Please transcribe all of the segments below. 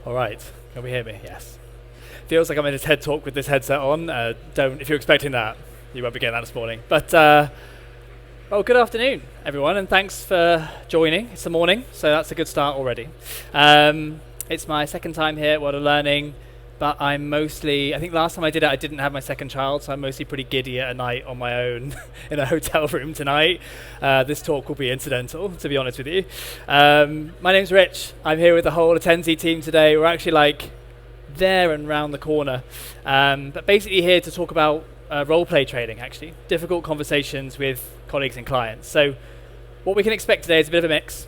All right. Can we hear me? Yes. Feels like I'm in a TED talk with this headset on. If you're expecting that, you won't be getting that this morning. But well, good afternoon, everyone, and thanks for joining. It's the morning, so that's a good start already. It's my second time here at World of Learning, but I think last time I did it, I didn't have my second child, so I'm mostly pretty giddy at night on my own in a hotel room tonight. This talk will be incidental, to be honest with you. My name's Rich. I'm here with the whole Attensi team today. We're actually there and round the corner, but basically here to talk about roleplay trading, actually. Difficult conversations with colleagues and clients. So what we can expect today is a bit of a mix.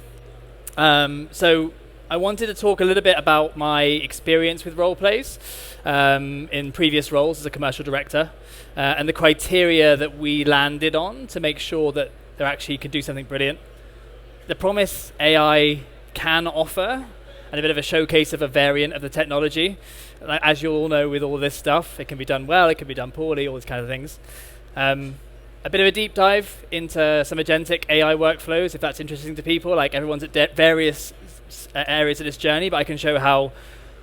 So I wanted to talk a little bit about my experience with role plays in previous roles as a commercial director and the criteria that we landed on to make sure that they actually could do something brilliant. The promise AI can offer, and a bit of a showcase of a variant of the technology. As you all know, with all this stuff, it can be done well, it can be done poorly, all these kind of things. A bit of a deep dive into some agentic AI workflows, if that's interesting to people. Everyone's at various areas of this journey, but I can show how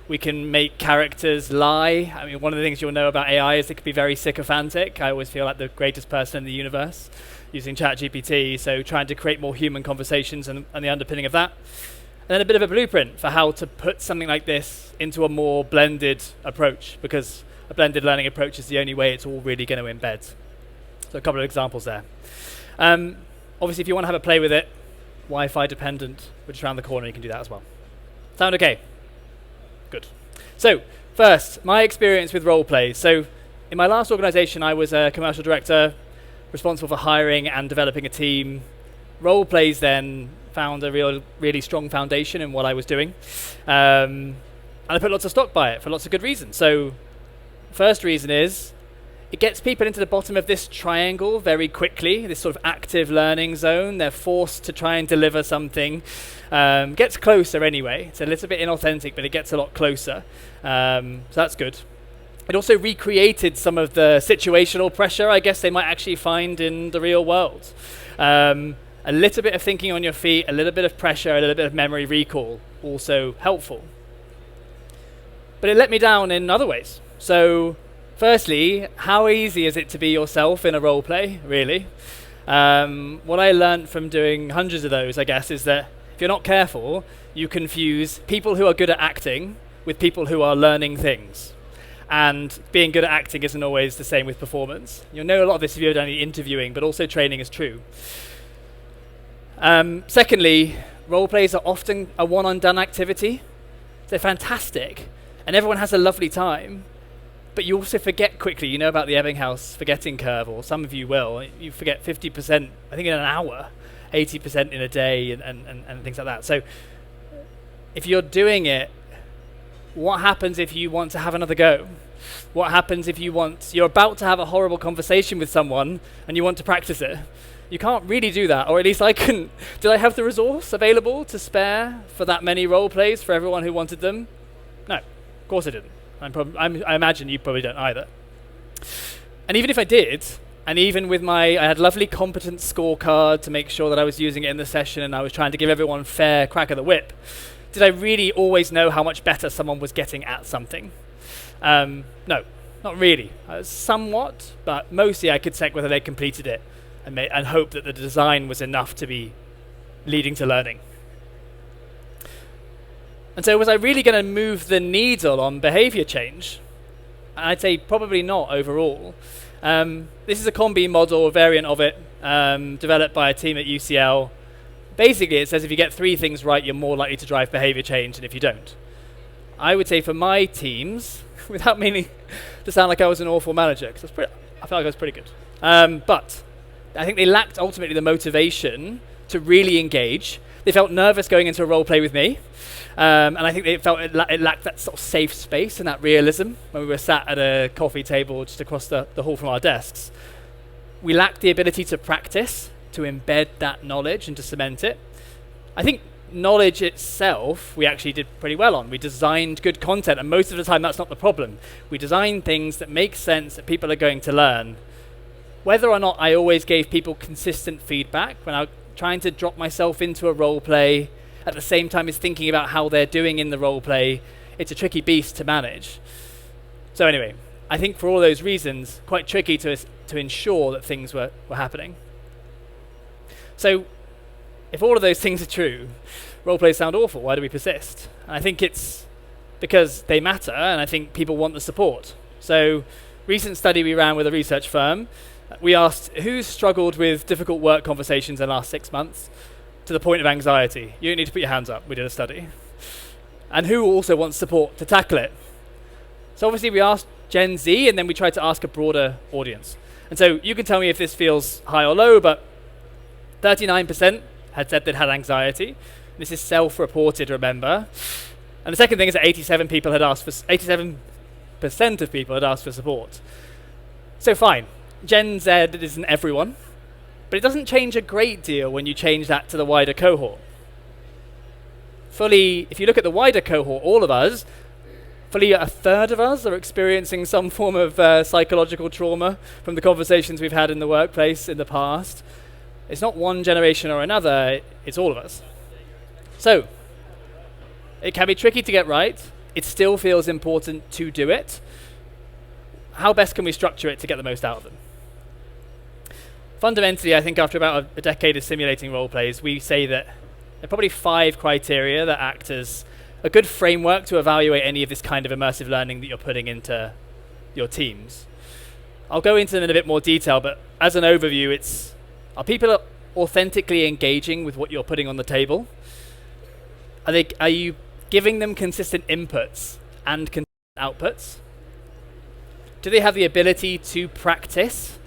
we can make characters lie. I mean, one of the things you'll know about AI is it can be very sycophantic. I always feel like the greatest person in the universe using ChatGPT, so trying to create more human conversations and the underpinning of that. And then a bit of a blueprint for how to put something like this into a more blended approach, because a blended learning approach is the only way it's all really going to embed. So a couple of examples there. Obviously, if you want to have a play with it, Wi-Fi dependent, which is around the corner, you can do that as well. Sound okay? Good. So first, my experience with role plays. So in my last organization, I was a commercial director responsible for hiring and developing a team. Role plays then found a really strong foundation in what I was doing. And I put lots of stock by it for lots of good reasons. So first reason is it gets people into the bottom of this triangle very quickly, this sort of active learning zone. They're forced to try and deliver something. Gets closer anyway. It's a little bit inauthentic, but it gets a lot closer. So that's good. It also recreated some of the situational pressure, I guess, they might actually find in the real world. A little bit of thinking on your feet, a little bit of pressure, a little bit of memory recall, also helpful. But it let me down in other ways. So firstly, how easy is it to be yourself in a role play, really? What I learned from doing hundreds of those, I guess, is that if you're not careful, you confuse people who are good at acting with people who are learning things. And being good at acting isn't always the same with performance. You'll know a lot of this if you've done any interviewing, but also training is true. Secondly, role plays are often a one-and-done activity. They're fantastic, and everyone has a lovely time. But you also forget quickly. You know about the Ebbinghaus forgetting curve, or some of you will. You forget 50%, I think, in an hour, 80% in a day, and things like that. So if you're doing it, what happens if you want to have another go? What happens if you're about to have a horrible conversation with someone and you want to practice it? You can't really do that, or at least I couldn't. Did I have the resource available to spare for that many role plays for everyone who wanted them? No, of course I didn't. I imagine you probably don't either. And even if I did, and even with I had lovely competence scorecard to make sure that I was using it in the session and I was trying to give everyone fair crack of the whip, did I really always know how much better someone was getting at something? No, not really. Somewhat, but mostly I could check whether they completed it and hope that the design was enough to be leading to learning. And so was I really going to move the needle on behavior change? I'd say probably not overall. This is a combi model, a variant of it, developed by a team at UCL. Basically, it says if you get 3 things right, you're more likely to drive behavior change than if you don't. I would say for my teams, without meaning to sound like I was an awful manager, because I felt like I was pretty good. But I think they lacked ultimately the motivation to really engage. They felt nervous going into a role play with me. And I think they felt it lacked that sort of safe space and that realism when we were sat at a coffee table just across the hall from our desks. We lacked the ability to practice, to embed that knowledge and to cement it. I think knowledge itself we actually did pretty well on. We designed good content, and most of the time that's not the problem. We designed things that make sense, that people are going to learn. Whether or not I always gave people consistent feedback when I was trying to drop myself into a role play at the same time as thinking about how they're doing in the role play, it's a tricky beast to manage. So anyway, I think for all those reasons, quite tricky to ensure that things were happening. So if all of those things are true, roleplays sound awful. Why do we persist? And I think it's because they matter, and I think people want the support. So recent study we ran with a research firm, we asked who's struggled with difficult work conversations in the last 6 months to the point of anxiety. You don't need to put your hands up. We did a study. And who also wants support to tackle it? So obviously we asked Gen Z, and then we tried to ask a broader audience. And so you can tell me if this feels high or low, but 39% had said they'd had anxiety. This is self-reported, remember. And the second thing is that 87% of people had asked for support. So fine, Gen Z isn't everyone, but it doesn't change a great deal when you change that to the wider cohort. If you look at the wider cohort, all of us, fully a third of us are experiencing some form of psychological trauma from the conversations we've had in the workplace in the past. It's not one generation or another, it's all of us. So, it can be tricky to get right. It still feels important to do it. How best can we structure it to get the most out of them? Fundamentally, I think after about a decade of simulating role plays, we say that there are probably 5 criteria that act as a good framework to evaluate any of this kind of immersive learning that you're putting into your teams. I'll go into them in a bit more detail, but as an overview, are people authentically engaging with what you're putting on the table? Are you giving them consistent inputs and consistent outputs? Do they have the ability to practice?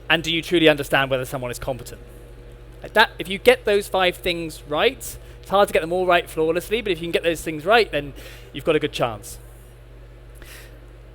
And do you truly understand whether someone is competent? Like that, if you get those 5 things right, it's hard to get them all right flawlessly, but if you can get those things right, then you've got a good chance.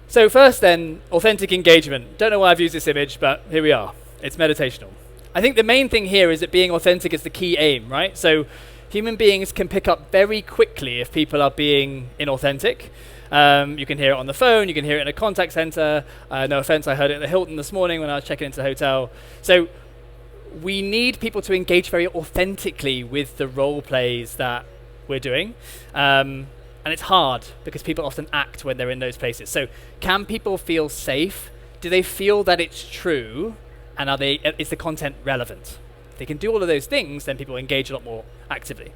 So first then, authentic engagement. Don't know why I've used this image, but here we are. It's meditational. I think the main thing here is that being authentic is the key aim, right? So human beings can pick up very quickly if people are being inauthentic. You can hear it on the phone, you can hear it in a contact center. No offense, I heard it at the Hilton this morning when I was checking into the hotel. So we need people to engage very authentically with the role plays that we're doing. And it's hard because people often act when they're in those places. So can people feel safe? Do they feel that it's true? And is the content relevant? If they can do all of those things, then people engage a lot more actively.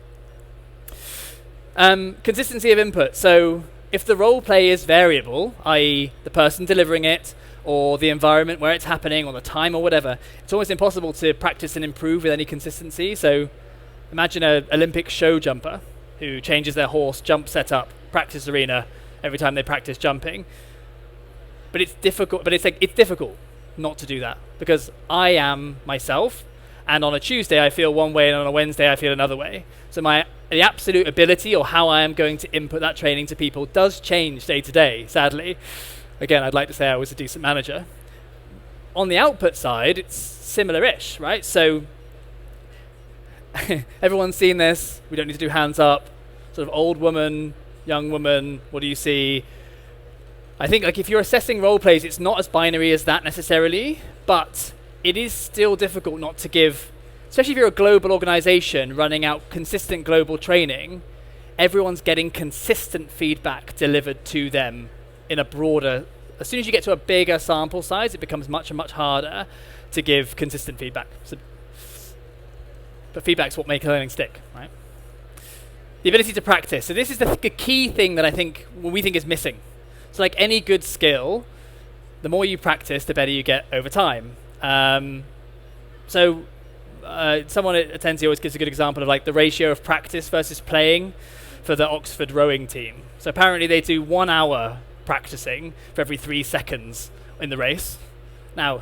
Consistency of input. So if the role play is variable, i.e. the person delivering it, or the environment where it's happening, or the time, or whatever, it's almost impossible to practice and improve with any consistency. So imagine an Olympic show jumper who changes their horse, jump setup, practice arena every time they practice jumping. But it's difficult. It's difficult not to do that because I am myself, and on a Tuesday I feel one way, and on a Wednesday I feel another way. So the absolute ability or how I am going to input that training to people does change day to day, sadly. Again, I'd like to say I was a decent manager. On the output side, it's similar-ish, right? So everyone's seen this. We don't need to do hands up. Sort of old woman, young woman, what do you see? I think if you're assessing role plays, it's not as binary as that necessarily, but it is still difficult not to give, especially if you're a global organization running out consistent global training, everyone's getting consistent feedback delivered to them in a broader. As soon as you get to a bigger sample size, it becomes much harder to give consistent feedback. But feedback's what makes learning stick, right? The ability to practice. So this is the key thing that we think is missing. So like any good skill, the more you practice, the better you get over time. Someone at Attensi always gives a good example of like the ratio of practice versus playing for the Oxford rowing team. So apparently they do 1 hour practicing for every 3 seconds in the race. Now,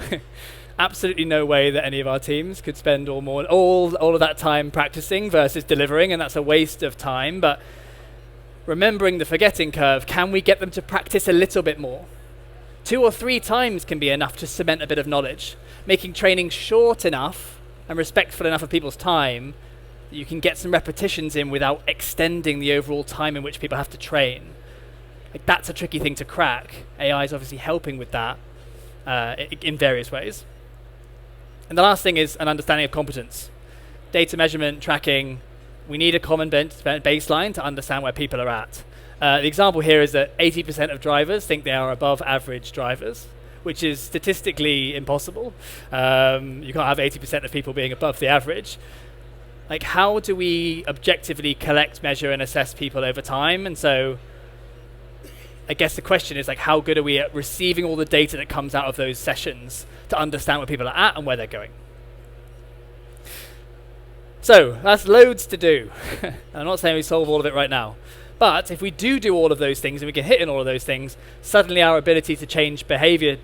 absolutely no way that any of our teams could spend all of that time practicing versus delivering, and that's a waste of time. But remembering the forgetting curve, can we get them to practice a little bit more? 2 or 3 times can be enough to cement a bit of knowledge. Making training short enough and respectful enough of people's time that you can get some repetitions in without extending the overall time in which people have to train. Like that's a tricky thing to crack. AI is obviously helping with that in various ways. And the last thing is an understanding of competence. Data measurement, tracking, we need a common baseline to understand where people are at. The example here is that 80% of drivers think they are above average drivers, which is statistically impossible. You can't have 80% of people being above the average. Like, how do we objectively collect, measure, and assess people over time? And so I guess the question is, like, how good are we at receiving all the data that comes out of those sessions to understand where people are at and where they're going? So that's loads to do. I'm not saying we solve all of it right now. But if we do all of those things and we can hit in all of those things, suddenly our ability to change behavior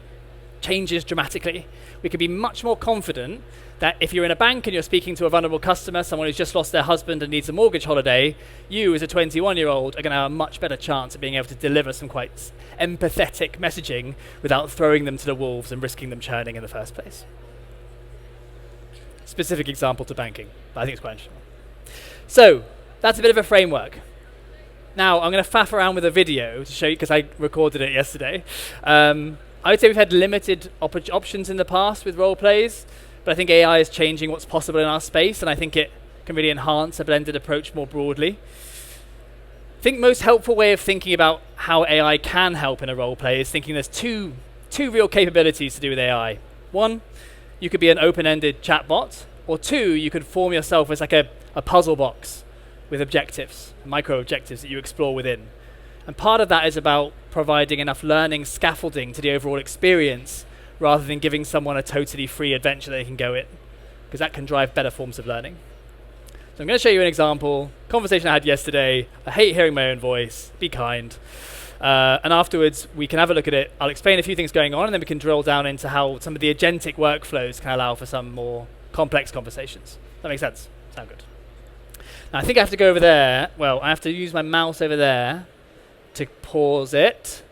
changes dramatically. We can be much more confident that if you're in a bank and you're speaking to a vulnerable customer, someone who's just lost their husband and needs a mortgage holiday, you as a 21-year-old are going to have a much better chance of being able to deliver some quite empathetic messaging without throwing them to the wolves and risking them churning in the first place. Specific example to banking, but I think it's quite interesting. So that's a bit of a framework. Now I'm going to faff around with a video to show you, because I recorded it yesterday. I would say we've had limited options in the past with role plays, but I think AI is changing what's possible in our space, and I think it can really enhance a blended approach more broadly. I think most helpful way of thinking about how AI can help in a role play is thinking there's two real capabilities to do with AI. One, you could be an open-ended chatbot, or two, you could form yourself as like a puzzle box with objectives, micro objectives that you explore within. And part of that is about providing enough learning scaffolding to the overall experience rather than giving someone a totally free adventure they can go in, because that can drive better forms of learning. So I'm going to show you an example, conversation I had yesterday. I hate hearing my own voice, be kind. And afterwards, we can have a look at it. I'll explain a few things going on, and then we can drill down into how some of the agentic workflows can allow for some more complex conversations. That makes sense? Sound good? Now, I think I have to go over there. Well, I have to use my mouse over there to pause it.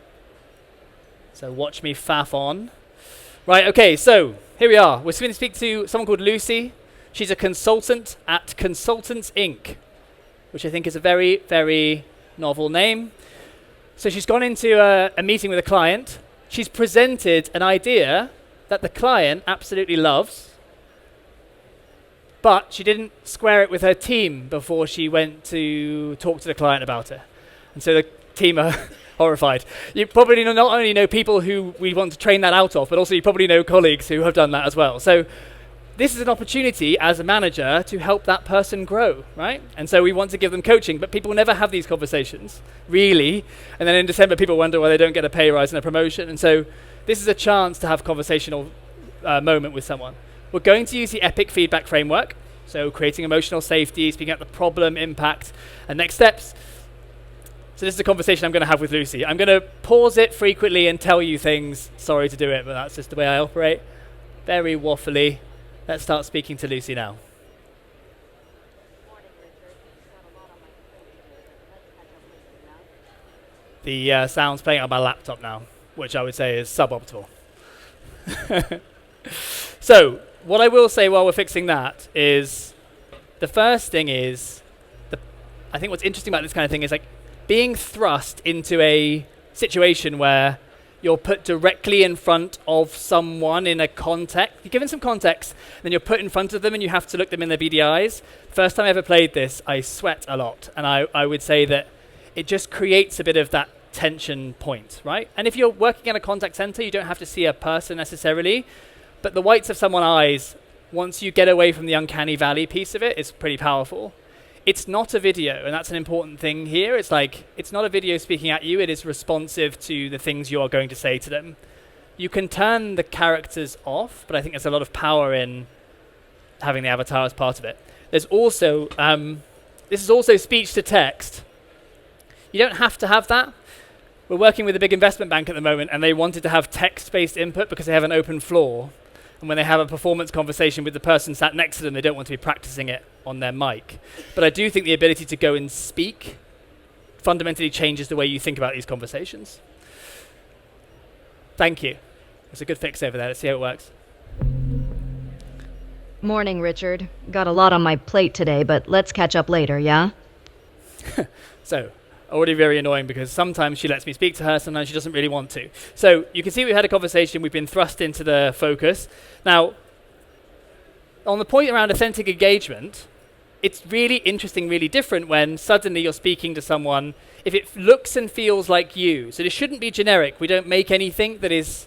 So watch me faff on. Right, okay, so here we are. We're going to speak to someone called Lucy. She's a consultant at Consultants Inc., which I think is a very, very novel name. So she's gone into a meeting with a client. She's presented an idea that the client absolutely loves, but she didn't square it with her team before she went to talk to the client about it. And so the team are horrified. You probably not only know people who we want to train that out of, but also you probably know colleagues who have done that as well. So this is an opportunity as a manager to help that person grow, right? And so we want to give them coaching, but people never have these conversations, really. And then in December, people wonder why they don't get a pay rise and a promotion. And so this is a chance to have a conversational moment with someone. We're going to use the EPIC feedback framework, so creating emotional safety, speaking out the problem, impact, and next steps. So this is a conversation I'm going to have with Lucy. I'm going to pause it frequently and tell you things. Sorry to do it, but that's just the way I operate. Very waffly. Let's start speaking to Lucy now. The sound's playing on my laptop now, which I would say is suboptimal. So what I will say while we're fixing that is, the first thing is, I think what's interesting about this kind of thing is like being thrust into a situation where you're put directly in front of someone in a context. You're given some context, then you're put in front of them and you have to look them in their beady eyes. First time I ever played this, I sweat a lot. And I would say that it just creates a bit of that tension point, right? And if you're working in a contact center, you don't have to see a person necessarily, but the whites of someone's eyes, once you get away from the uncanny valley piece of it, is pretty powerful. It's not a video, and that's an important thing here. It's like, it's not a video speaking at you, it is responsive to the things you are going to say to them. You can turn the characters off, but I think there's a lot of power in having the avatar as part of it. There's also, this is also speech to text. You don't have to have that. We're working with a big investment bank at the moment, and they wanted to have text-based input because they have an open floor. And when they have a performance conversation with the person sat next to them, they don't want to be practicing it on their mic. But I do think the ability to go and speak fundamentally changes the way you think about these conversations. Thank you. There's a good fix over there. Let's see how it works. Morning, Richard. Got a lot on my plate today, but let's catch up later, yeah? So, already very annoying because sometimes she lets me speak to her, sometimes she doesn't really want to. So you can see we've had a conversation, we've been thrust into the focus. Now, on the point around authentic engagement, it's really interesting, really different when suddenly you're speaking to someone, if it looks and feels like you. So this shouldn't be generic. We don't make anything that is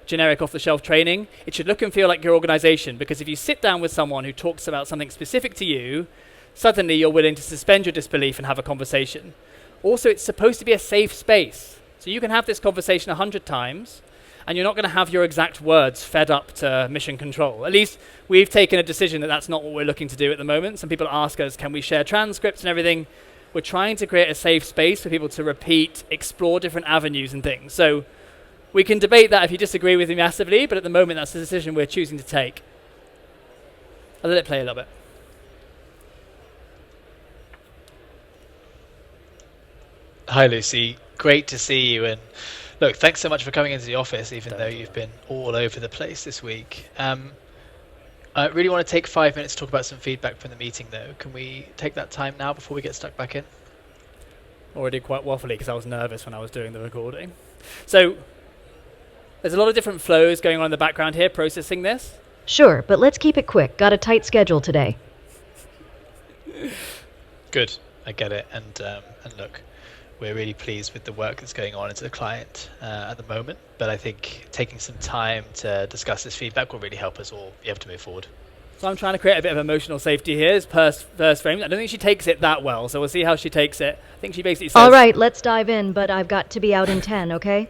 generic off-the-shelf training. It should look and feel like your organization, because if you sit down with someone who talks about something specific to you, suddenly you're willing to suspend your disbelief and have a conversation. Also, it's supposed to be a safe space. So you can have this conversation 100 times, and you're not going to have your exact words fed up to mission control. At least we've taken a decision that that's not what we're looking to do at the moment. Some people ask us, can we share transcripts and everything? We're trying to create a safe space for people to repeat, explore different avenues and things. So we can debate that if you disagree with me massively, but at the moment that's the decision we're choosing to take. I'll let it play a little bit. Hi, Lucy. Great to see you. And look, thanks so much for coming into the office, even though you've been all over the place this week. I really want to take 5 minutes to talk about some feedback from the meeting, though. Can we take that time now before we get stuck back in? Already quite waffly because I was nervous when I was doing the recording. So there's a lot of different flows going on in the background here processing this. Sure, but let's keep it quick. Got a tight schedule today. Good. I get it. And look, we're really pleased with the work that's going on into the client at the moment, but I think taking some time to discuss this feedback will really help us all be able to move forward. So I'm trying to create a bit of emotional safety here as first frame. I don't think she takes it that well, so we'll see how she takes it. I think she basically says... All right, let's dive in, but I've got to be out in 10, okay?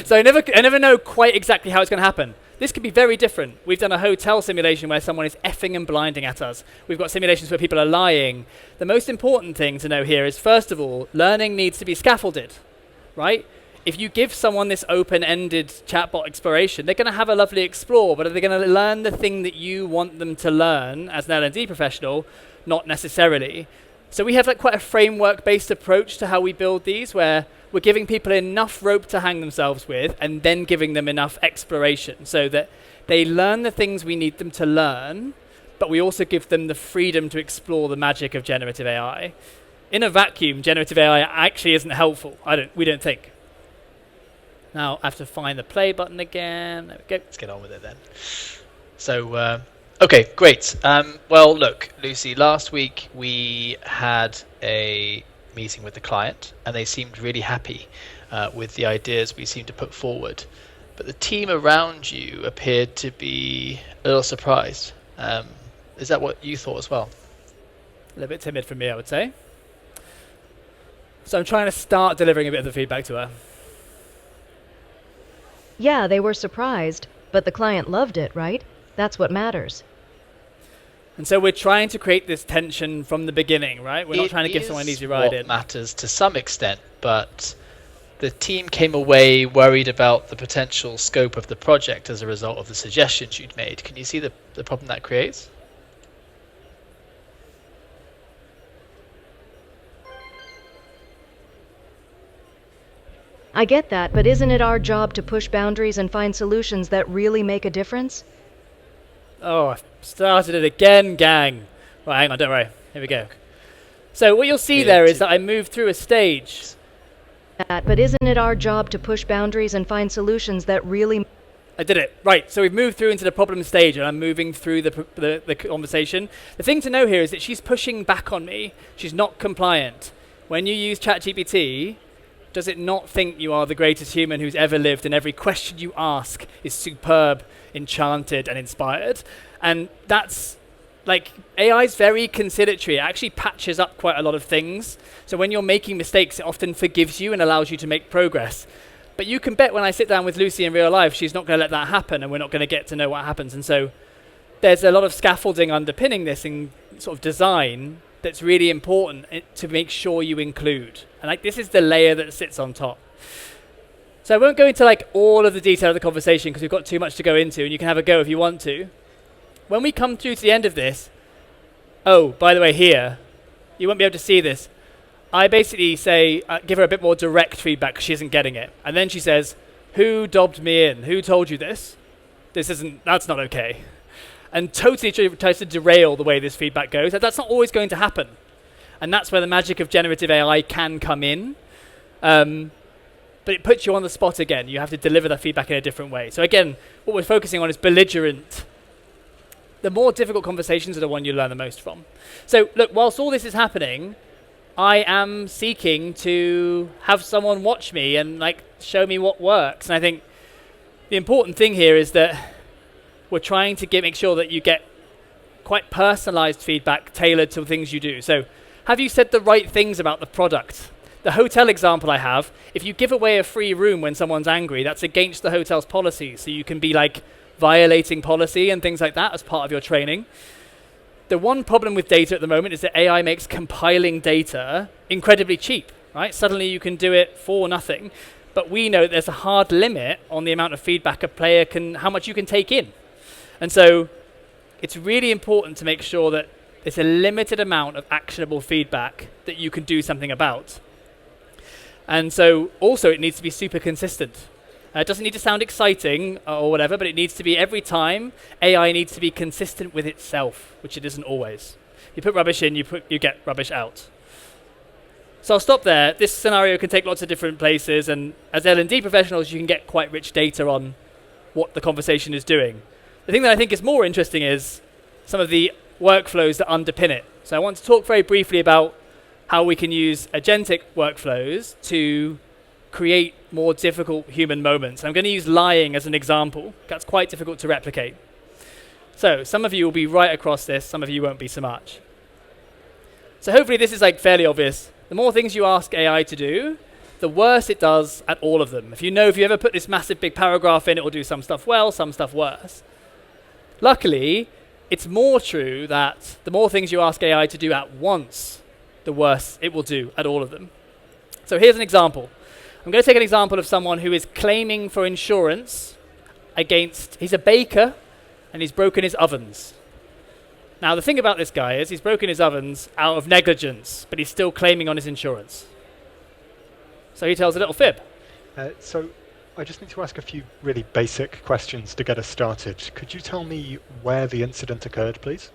So I never know quite exactly how it's going to happen. This could be very different. We've done a hotel simulation where someone is effing and blinding at us. We've got simulations where people are lying. The most important thing to know here is, first of all, learning needs to be scaffolded, right? If you give someone this open-ended chatbot exploration, they're going to have a lovely explore, but are they going to learn the thing that you want them to learn as an L&D professional? Not necessarily. So we have like quite a framework-based approach to how we build these, where we're giving people enough rope to hang themselves with and then giving them enough exploration so that they learn the things we need them to learn, but we also give them the freedom to explore the magic of generative AI. In a vacuum, generative AI actually isn't helpful. We don't think. Now I have to find the play button again. There we go. Let's get on with it then. So, okay, great. Well, look, Lucy, last week we had a meeting with the client, and they seemed really happy with the ideas we seemed to put forward. But the team around you appeared to be a little surprised. Is that what you thought as well? A little bit timid from me, I would say. So I'm trying to start delivering a bit of the feedback to her. Yeah, they were surprised, but the client loved it, right? That's what matters. And so we're trying to create this tension from the beginning, right? We're not trying to give someone an easy ride in. It matters to some extent, but the team came away worried about the potential scope of the project as a result of the suggestions you'd made. Can you see the problem that creates? I get that, but isn't it our job to push boundaries and find solutions that really make a difference? Oh, I've started it again, gang. Right, hang on, don't worry. Here we go. So what you'll see there is that I moved through a stage. But isn't it our job to push boundaries and find solutions that really... I did it. Right, so we've moved through into the problem stage, and I'm moving through the conversation. The thing to know here is that she's pushing back on me. She's not compliant. When you use ChatGPT, does it not think you are the greatest human who's ever lived, and every question you ask is superb, enchanted, and inspired? And that's, like, AI is very conciliatory. It actually patches up quite a lot of things. So when you're making mistakes, it often forgives you and allows you to make progress. But you can bet when I sit down with Lucy in real life, she's not going to let that happen, and we're not going to get to know what happens. And so there's a lot of scaffolding underpinning this in sort of design that's really important to make sure you include. And like, this is the layer that sits on top. So I won't go into like all of the detail of the conversation because we've got too much to go into, and you can have a go if you want to. When we come through to the end of this, oh, by the way, here, you won't be able to see this. I basically say, give her a bit more direct feedback because she isn't getting it. And then she says, who dobbed me in? Who told you this? That's not okay. And totally tries to derail the way this feedback goes. That's not always going to happen. And that's where the magic of generative AI can come in. But it puts you on the spot again. You have to deliver that feedback in a different way. So again, what we're focusing on is belligerent the more difficult conversations are the one you learn the most from. So look, whilst all this is happening, I am seeking to have someone watch me and like show me what works. And I think the important thing here is that we're trying to make sure that you get quite personalized feedback tailored to things you do. So have you said the right things about the product? The hotel example I have, if you give away a free room when someone's angry, that's against the hotel's policy. So you can be like violating policy and things like that as part of your training. The one problem with data at the moment is that AI makes compiling data incredibly cheap, right? Suddenly you can do it for nothing. But we know there's a hard limit on the amount of feedback a player how much you can take in. And so it's really important to make sure that there's a limited amount of actionable feedback that you can do something about. And so also it needs to be super consistent. It doesn't need to sound exciting or whatever, but it needs to be every time. AI needs to be consistent with itself, which it isn't always. You put rubbish in, you get rubbish out. So I'll stop there. This scenario can take lots of different places, and as L&D professionals, you can get quite rich data on what the conversation is doing. The thing that I think is more interesting is some of the workflows that underpin it. So I want to talk very briefly about how we can use agentic workflows to create more difficult human moments. I'm going to use lying as an example. That's quite difficult to replicate. So some of you will be right across this, some of you won't be so much. So hopefully this is like fairly obvious. The more things you ask AI to do, the worse it does at all of them. If you ever put this massive big paragraph in, it will do some stuff well, some stuff worse. Luckily, it's more true that the more things you ask AI to do at once, the worse it will do at all of them. So here's an example. I'm going to take an example of someone who is claiming for insurance he's a baker and he's broken his ovens. Now the thing about this guy is he's broken his ovens out of negligence, but he's still claiming on his insurance. So he tells a little fib. So I just need to ask a few really basic questions to get us started. Could you tell me where the incident occurred, please?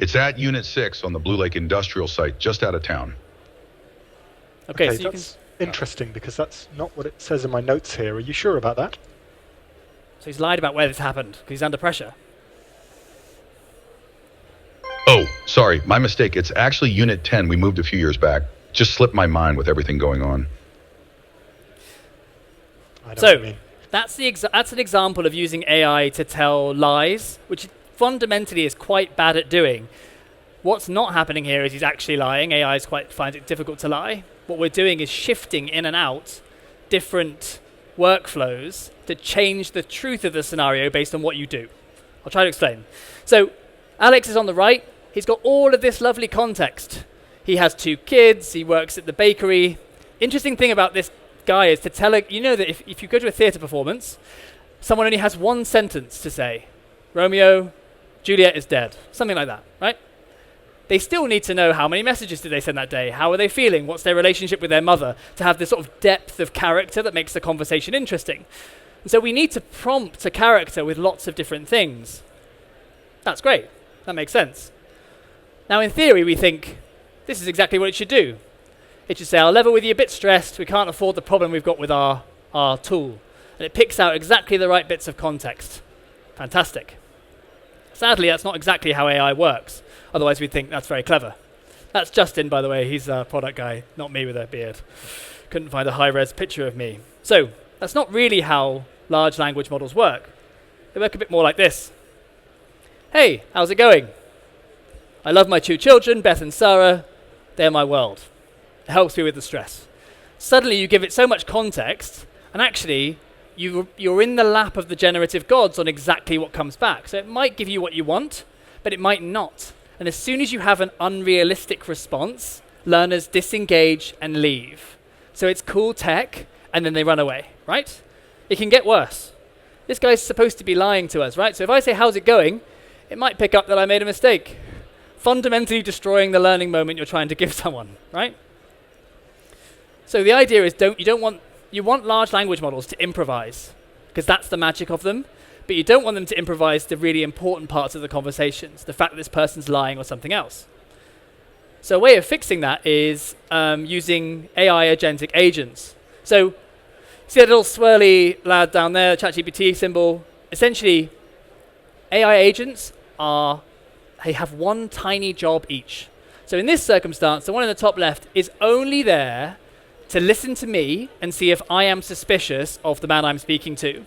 It's at Unit 6 on the Blue Lake Industrial Site, just out of town. Okay, so that's interesting, because that's not what it says in my notes here. Are you sure about that? So he's lied about where this happened, because he's under pressure. Oh, sorry, my mistake. It's actually Unit 10. We moved a few years back. Just slipped my mind with everything going on. I know what you mean. That's an example of using AI to tell lies, which fundamentally is quite bad at doing. What's not happening here is he's actually lying. AI finds it difficult to lie. What we're doing is shifting in and out different workflows to change the truth of the scenario based on what you do. I'll try to explain. So Alex is on the right. He's got all of this lovely context. He has 2 kids. He works at the bakery. Interesting thing about this guy is to tell that if you go to a theatre performance, someone only has one sentence to say. Romeo, Juliet is dead. Something like that, right? They still need to know how many messages did they send that day, how are they feeling, what's their relationship with their mother, to have this sort of depth of character that makes the conversation interesting. And so we need to prompt a character with lots of different things. That's great. That makes sense. Now in theory we think this is exactly what it should do. It should say, I'll level with you, a bit stressed, we can't afford the problem we've got with our tool. And it picks out exactly the right bits of context. Fantastic. Sadly, that's not exactly how AI works. Otherwise, we'd think that's very clever. That's Justin, by the way. He's a product guy, not me with a beard. Couldn't find a high-res picture of me. So that's not really how large language models work. They work a bit more like this. Hey, how's it going? I love my 2 children, Beth and Sarah. They're my world. It helps me with the stress. Suddenly, you give it so much context, and actually, you're in the lap of the generative gods on exactly what comes back. So it might give you what you want, but it might not. And as soon as you have an unrealistic response, learners disengage and leave. So it's cool tech, and then they run away, right? It can get worse. This guy's supposed to be lying to us, right? So if I say, how's it going? It might pick up that I made a mistake. Fundamentally destroying the learning moment you're trying to give someone, right? So the idea is you want large language models to improvise, because that's the magic of them, but you don't want them to improvise the really important parts of the conversations, the fact that this person's lying or something else. So a way of fixing that is using AI agentic agents. So See that little swirly lad down there, ChatGPT symbol? Essentially, AI agents they have one tiny job each. So in this circumstance, the one in the top left is only there to listen to me and see if I am suspicious of the man I'm speaking to.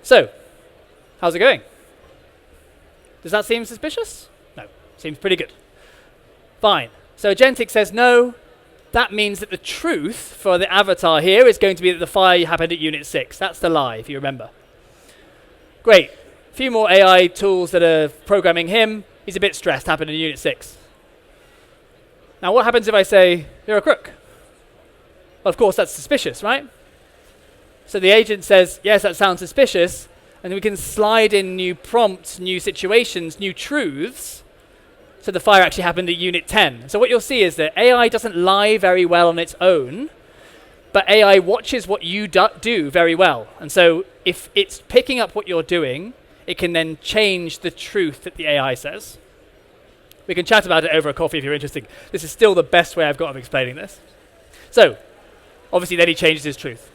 So, how's it going? Does that seem suspicious? No, seems pretty good. Fine. So Agentic says no. That means that the truth for the avatar here is going to be that the fire happened at Unit 6. That's the lie, if you remember. Great. A few more AI tools that are programming him. He's a bit stressed. Happened in Unit 6. Now, what happens if I say, you're a crook? Well, of course, that's suspicious, right? So the agent says, yes, that sounds suspicious. And we can slide in new prompts, new situations, new truths. So the fire actually happened at Unit 10. So what you'll see is that AI doesn't lie very well on its own, but AI watches what you do very well. And so if it's picking up what you're doing, it can then change the truth that the AI says. We can chat about it over a coffee if you're interested. This is still the best way I've got of explaining this. So, obviously then he changes his truth.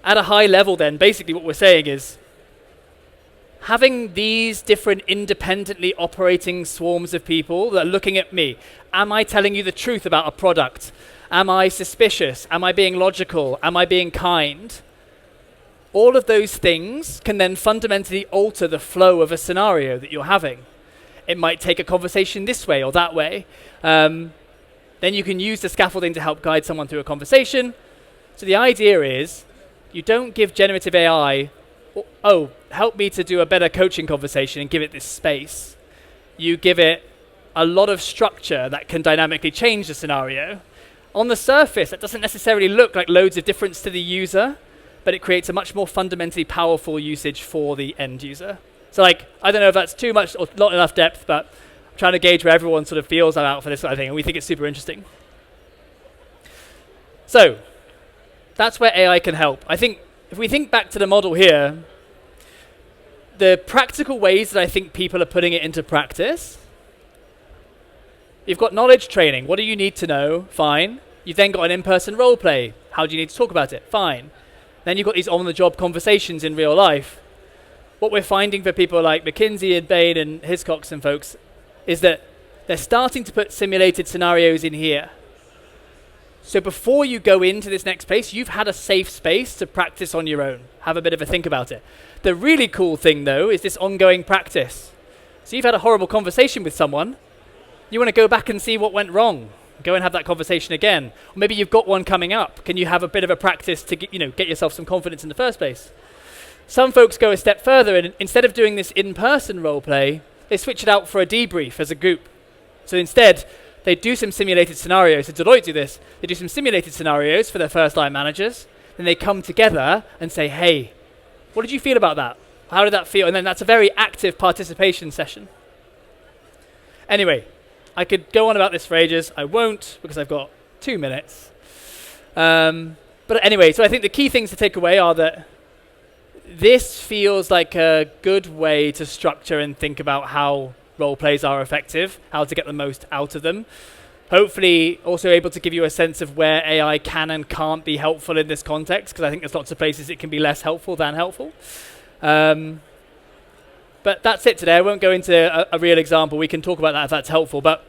At a high level then, basically what we're saying is, having these different independently operating swarms of people that are looking at me, am I telling you the truth about a product? Am I suspicious? Am I being logical? Am I being kind? All of those things can then fundamentally alter the flow of a scenario that you're having. It might take a conversation this way or that way. Then you can use the scaffolding to help guide someone through a conversation. So the idea is, you don't give generative AI, oh, help me to do a better coaching conversation and give it this space. You give it a lot of structure that can dynamically change the scenario. On the surface, that doesn't necessarily look like loads of difference to the user, but it creates a much more fundamentally powerful usage for the end user. So like, I don't know if that's too much or not enough depth, but I'm trying to gauge where everyone sort of feels out for this kind of thing, and we think it's super interesting. So, that's where AI can help. I think if we think back to the model here, the practical ways that I think people are putting it into practice, you've got knowledge training. What do you need to know? Fine. You've then got an in-person role play. How do you need to talk about it? Fine. Then you've got these on-the-job conversations in real life. What we're finding for people like McKinsey and Bain and Hiscox and folks is that they're starting to put simulated scenarios in here. So before you go into this next place, you've had a safe space to practice on your own. Have a bit of a think about it. The really cool thing, though, is this ongoing practice. So you've had a horrible conversation with someone. You want to go back and see what went wrong. Go and have that conversation again. Or maybe you've got one coming up. Can you have a bit of a practice to get yourself some confidence in the first place? Some folks go a step further, and instead of doing this in-person role play, they switch it out for a debrief as a group. So instead, they do some simulated scenarios. So Deloitte do this. They do some simulated scenarios for their first-line managers. Then they come together and say, hey, what did you feel about that? How did that feel? And then that's a very active participation session. Anyway, I could go on about this for ages. I won't, because I've got 2 minutes. But anyway, so I think the key things to take away are that this feels like a good way to structure and think about how role plays are effective, how to get the most out of them. Hopefully also able to give you a sense of where AI can and can't be helpful in this context, because I think there's lots of places it can be less helpful than helpful. But that's it today. I won't go into a real example. We can talk about that if that's helpful. But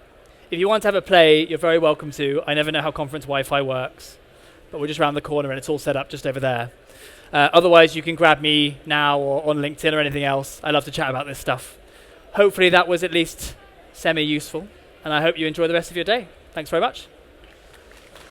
if you want to have a play, you're very welcome to. I never know how conference Wi-Fi works, but we're just around the corner and it's all set up just over there. Otherwise, you can grab me now or on LinkedIn or anything else. I love to chat about this stuff. Hopefully that was at least semi-useful, and I hope you enjoy the rest of your day. Thanks very much.